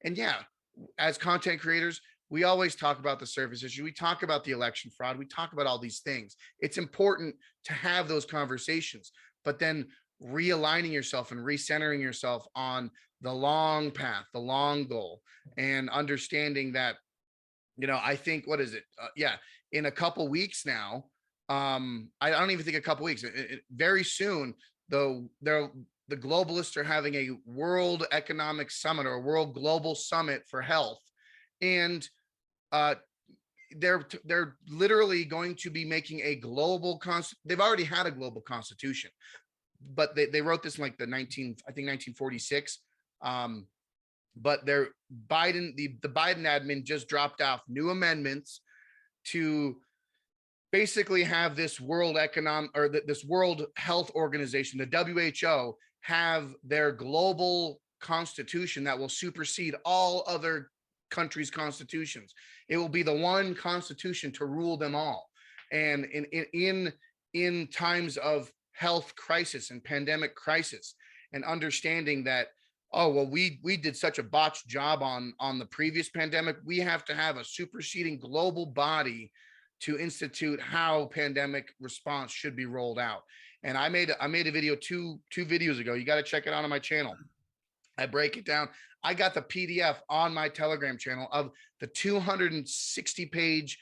And yeah, as content creators, we always talk about the surface issue. We talk about the election fraud. We talk about all these things. It's important to have those conversations, but then realigning yourself and recentering yourself on the long path, the long goal, and understanding that, I think, what is it? Yeah, in a couple weeks now, I don't even think a couple weeks, very soon, though, the globalists are having a World Economic Summit or a World Global Summit for Health, and uh, they're literally going to be making a global they've already had a global constitution, but they wrote this in like I think 1946. But the Biden admin just dropped off new amendments to basically have this this World Health Organization, the WHO, have their global constitution that will supersede all other countries' constitutions. It will be the one constitution to rule them all. And in times of health crisis and pandemic crisis, and understanding that, oh well, we did such a botched job on the previous pandemic, we have to have a superseding global body to institute how pandemic response should be rolled out. And I made a video two videos ago. You got to check it out on my channel. I break it down. I got the PDF on my Telegram channel of the 260-page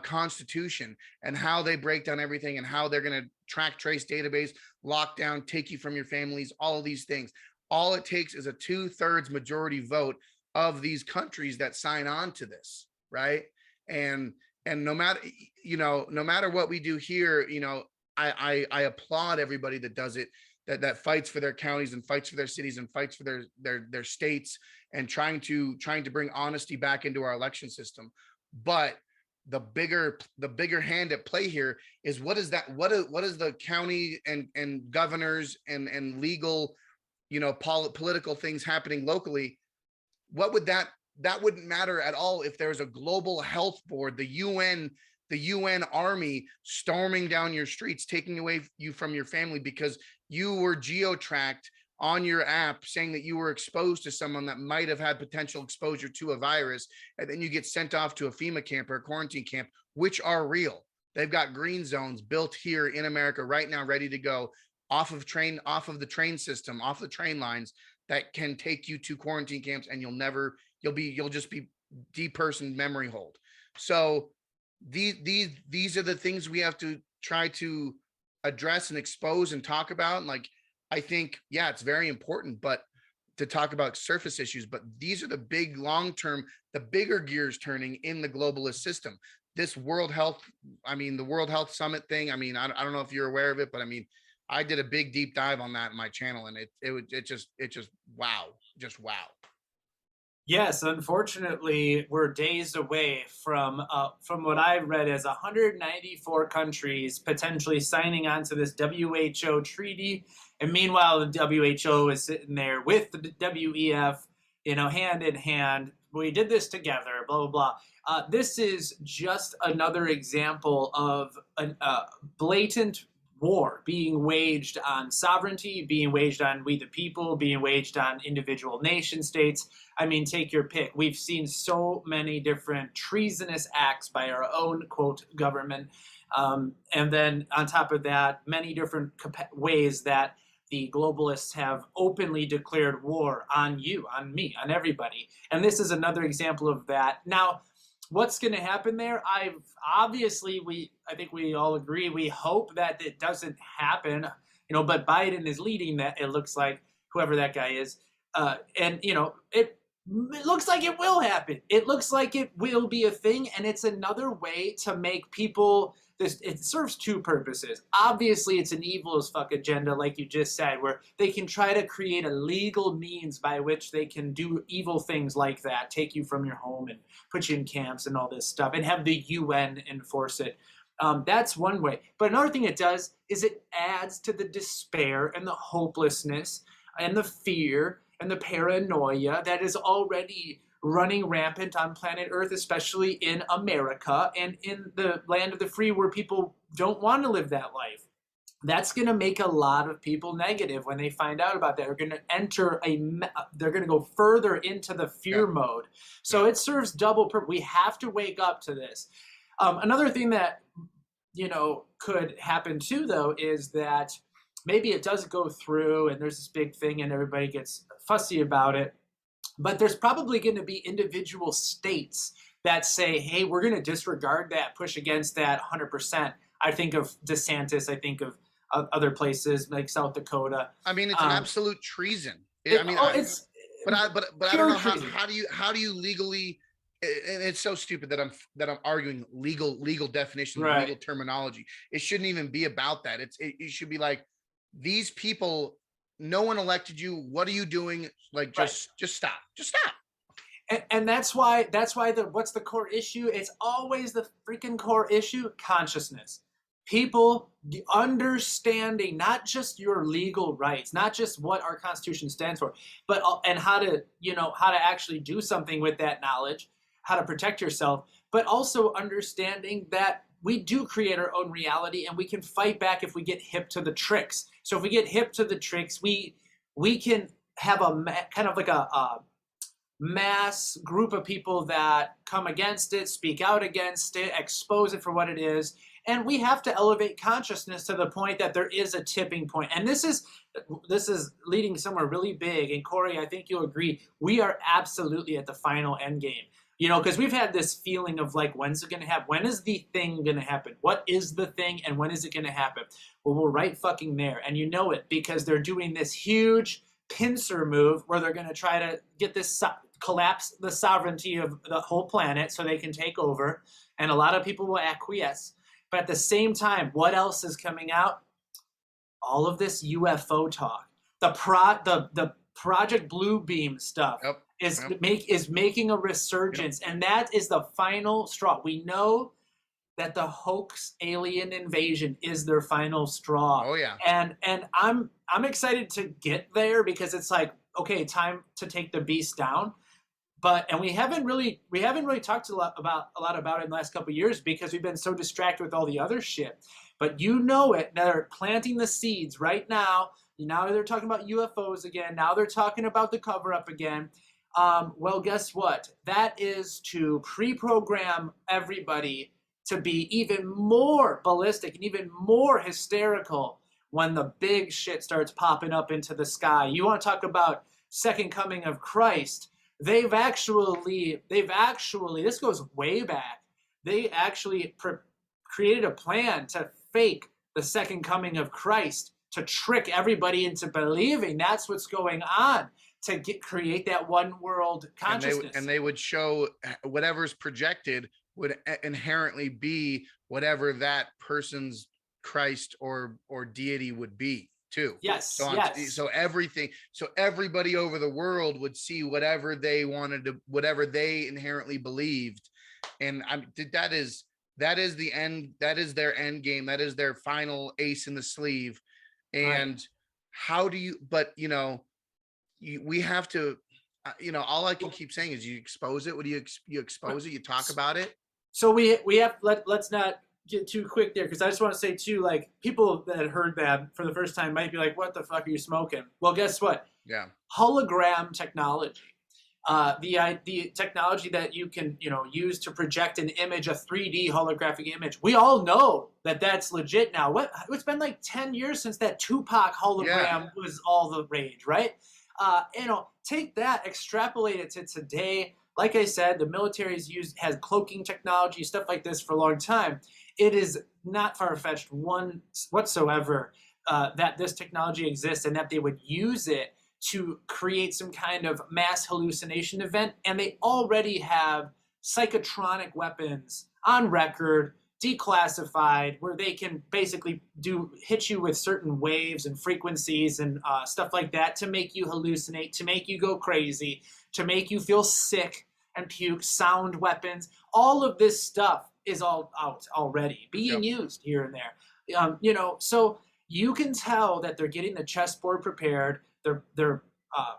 constitution, and how they break down everything, and how they're going to track, trace, database, lockdown, take you from your families, all of these things. All it takes is a 2/3 majority vote of these countries that sign on to this, right? And no matter, no matter what we do here, I applaud everybody that does it, that fights for their counties and fights for their cities and fights for their states, and trying to bring honesty back into our election system. But the bigger hand at play here is, what is the county and governors and legal, political things happening locally? What would that wouldn't matter at all if there's a global health board, the UN army storming down your streets, taking away you from your family because you were geo-tracked on your app saying that you were exposed to someone that might have had potential exposure to a virus, and then you get sent off to a FEMA camp or a quarantine camp, which are real. They've got green zones built here in America right now, ready to go, off of the train system, off the train lines, that can take you to quarantine camps, and you'll just be depersoned, memory hold. So these are the things we have to try to address and expose and talk about. And like, I think, yeah, it's very important, but to talk about surface issues, but these are the big long-term, the bigger gears turning in the globalist system. This the World Health Summit thing. I don't know if you're aware of it, but I did a big deep dive on that in my channel, and it just wow, just wow. Yes, unfortunately, we're days away from what I've read as 194 countries potentially signing on to this WHO treaty, and meanwhile, the WHO is sitting there with the WEF, hand in hand. We did this together, blah blah blah. This is just another example of a blatant war being waged on sovereignty, being waged on we the people, being waged on individual nation states. Take your pick. We've seen so many different treasonous acts by our own, quote, government. And then on top of that, many different ways that the globalists have openly declared war on you, on me, on everybody. And this is another example of that. Now, what's going to happen there? I think we all agree. We hope that it doesn't happen, but Biden is leading that. It looks like, whoever that guy is, and it looks like it will happen. It looks like it will be a thing, and it's another way to make people. It serves two purposes. Obviously, it's an evil as fuck agenda, like you just said, where they can try to create a legal means by which they can do evil things like that, take you from your home and put you in camps and all this stuff, and have the UN enforce it. That's one way. But another thing it does is it adds to the despair and the hopelessness and the fear and the paranoia that is already running rampant on planet Earth, especially in America and in the land of the free, where people don't want to live that life. that's going to make a lot of people negative when they find out about that. They're going to they're going to go further into the Yeah. fear mode. Yeah. So it serves double purpose. We have to wake up to this. Another thing that, could happen too, though, is that maybe it does go through and there's this big thing and everybody gets fussy about it. But there's probably going to be individual states that say, hey, we're going to disregard that, push against that 100%. I think of DeSantis. I think of other places like South Dakota. I mean, it's an Um, absolute treason. I it, mean, oh, it's but I don't pure know treason. how do you legally, and it's so stupid that I'm arguing legal definitions, legal Right. terminology. It shouldn't even be about that. It should be like, these people, no one elected you. What are you doing? Like, Right. just stop. Just stop. And that's why the what's the core issue? It's always the freaking core issue: consciousness. People understanding not just your legal rights, not just what our Constitution stands for, but and how to actually do something with that knowledge, how to protect yourself, but also understanding that we do create our own reality and we can fight back if we get hip to the tricks. So if we get hip to the tricks, we can have kind of like a mass group of people that come against it, speak out against it, expose it for what it is. And we have to elevate consciousness to the point that there is a tipping point. And this is leading somewhere really big. And Corey, I think you'll agree, we are absolutely at the final end game. Because we've had this feeling of like, when's it going to happen? When is the thing going to happen? What is the thing and when is it going to happen? Well, we're right fucking there. And you know it because they're doing this huge pincer move where they're going to try to get this collapse the sovereignty of the whole planet so they can take over, and a lot of people will acquiesce. But at the same time, what else is coming out? All of this UFO talk, the Project Bluebeam stuff Yep. is Yep. making a Yep. resurgence, and that is the final straw. We know that the hoax alien invasion is their final straw. Oh yeah. And I'm excited to get there because it's like, okay, time to take the beast down. And we haven't really talked a lot about it in the last couple of years because we've been so distracted with all the other shit. But they're planting the seeds right now. Now they're talking about UFOs again. Now they're talking about the cover up again. Well, guess what? That is to pre-program everybody to be even more ballistic and even more hysterical when the big shit starts popping up into the sky. You want to talk about second coming of Christ? They've actually, this goes way back. They actually created a plan to fake the second coming of Christ to trick everybody into believing that's what's going on, to create that one world consciousness. And they would show whatever's projected would inherently be whatever that person's Christ or deity would be too. Yes. So everybody over the world would see whatever they wanted to, whatever they inherently believed. And that is the end. That is their end game. That is their final ace in the sleeve. And right. How do you, but we have to, all I can keep saying is you expose it. What do you expose it? You talk about it. So we have, let's not get too quick there, because I just want to say too, like, people that heard that for the first time might be like, what the fuck are you smoking? Well, guess what? Yeah. Hologram technology. The technology that you can use to project an image, a 3D holographic image. We all know that that's legit now. It's been like 10 years since that Tupac hologram was all the rage, right? Take that, extrapolate it to today. Like I said, the military's has cloaking technology, stuff like this for a long time. It is not far-fetched whatsoever that this technology exists and that they would use it to create some kind of mass hallucination event. And they already have psychotronic weapons on record, declassified, where they can basically hit you with certain waves and frequencies and stuff like that to make you hallucinate, to make you go crazy, to make you feel sick and puke. Sound weapons, all of this stuff is all out already, being used here and there. So you can tell that they're getting the chessboard prepared. They're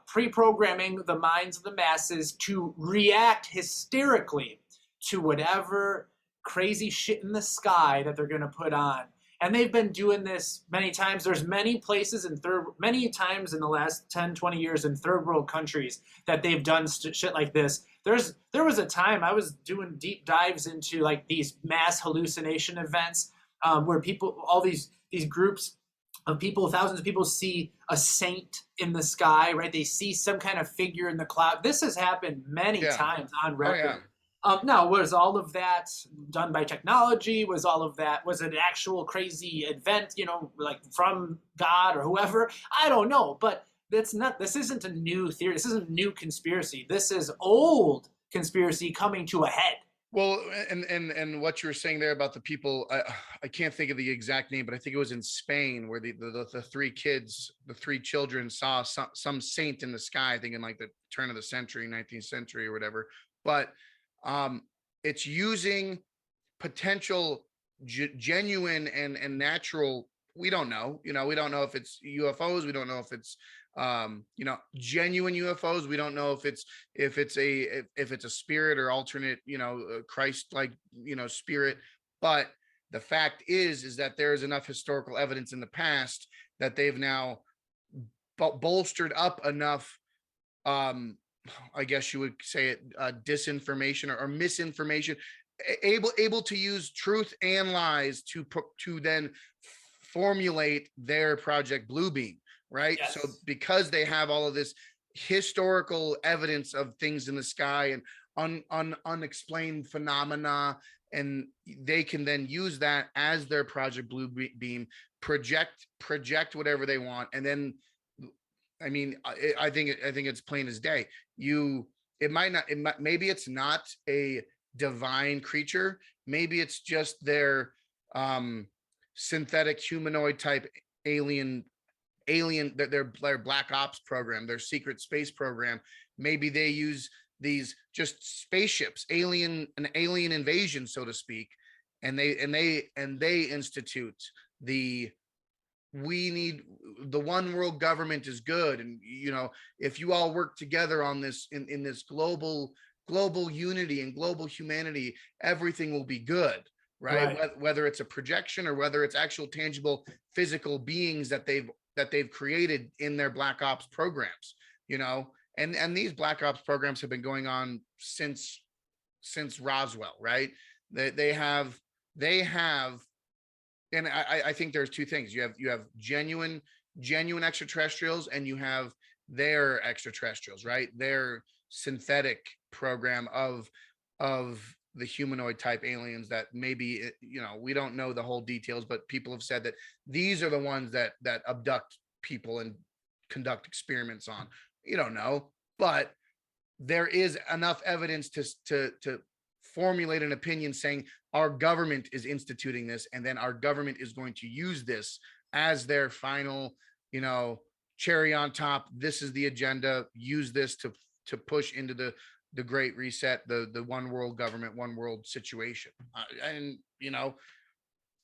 pre-programming the minds of the masses to react hysterically to whatever crazy shit in the sky that they're going to put on. And they've been doing this many times. There's many places many times in the last 10, 20 years in third world countries that they've done shit like this. There was a time I was doing deep dives into like these mass hallucination events, where people, all these groups of people, thousands of people see a saint in the sky, right? They see some kind of figure in the cloud. This has happened many Yeah. times on Oh yeah. record. Now, was all of that done by technology? Was all of that, was it an actual crazy event, like from God or whoever? I don't know, but this isn't a new theory. This isn't a new conspiracy. This is old conspiracy coming to a head. Well, and what you were saying there about the people, I can't think of the exact name, but I think it was in Spain where the three kids, the three children saw some saint in the sky, I think in like the turn of the century, 19th century or whatever. But it's using potential genuine and natural, we don't know, we don't know if it's UFOs, we don't know if it's genuine UFOs, we don't know if it's a spirit or alternate, Christ like, spirit. But the fact is that there is enough historical evidence in the past that they've now bolstered up enough, I guess you would say it, disinformation or misinformation, able to use truth and lies to then formulate their Project Bluebeam, right? So Yes. because they have all of this historical evidence of things in the sky and unexplained phenomena, and they can then use that as their Project Bluebeam, project whatever they want, and then I mean, I think it's plain as day. Maybe it's not a divine creature. Maybe it's just their synthetic humanoid type alien, their black ops program, their secret space program. Maybe they use these just spaceships, an alien invasion, so to speak, and they institute the, we need, the one world government is good, and if you all work together on this in this global unity and global humanity, everything will be good, right? Right. Whether it's a projection or whether it's actual tangible physical beings that they've created in their black ops programs, and these black ops programs have been going on since Roswell, right? They have and I think there's two things. You have genuine extraterrestrials, and you have their extraterrestrials, right? Their synthetic program of the humanoid type aliens that maybe, we don't know the whole details, but people have said that these are the ones that abduct people and conduct experiments on. You don't know, but there is enough evidence to formulate an opinion saying our government is instituting this, and then our government is going to use this as their final, cherry on top. This is the agenda. Use this to push into the great reset, the one world government, one world situation. And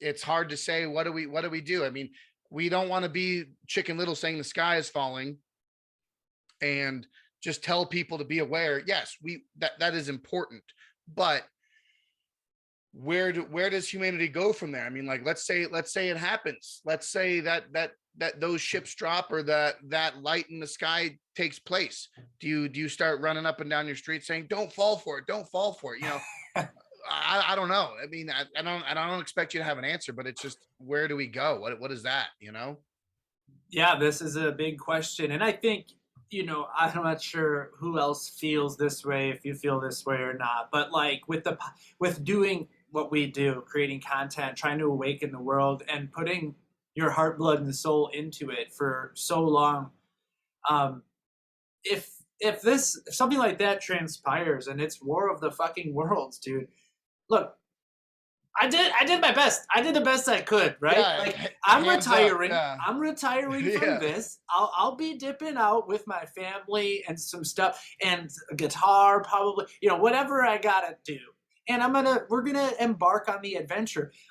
it's hard to say, what do we do? I mean, we don't want to be Chicken Little saying the sky is falling and just tell people to be aware. Yes, that is important, but where does humanity go from there? I mean, like, let's say it happens. Let's say that those ships drop, or that light in the sky takes place. Do you start running up and down your street saying, don't fall for it, don't fall for it? I don't know. I mean, I don't expect you to have an answer, but it's just, where do we go? What is that? Yeah, this is a big question. And I think, I'm not sure who else feels this way, if you feel this way or not, but like with doing what we do, creating content, trying to awaken the world and putting your heart, blood, and soul into it for so long. If something like that transpires and it's war of the fucking worlds, dude, look, I did my best. I did the best I could, right? Yeah, Like, I'm hands up. retiring. Yeah. I'm retiring from Yeah. this. I'll be dipping out with my family and some stuff and a guitar, probably, whatever I gotta do. And we're gonna embark on the adventure.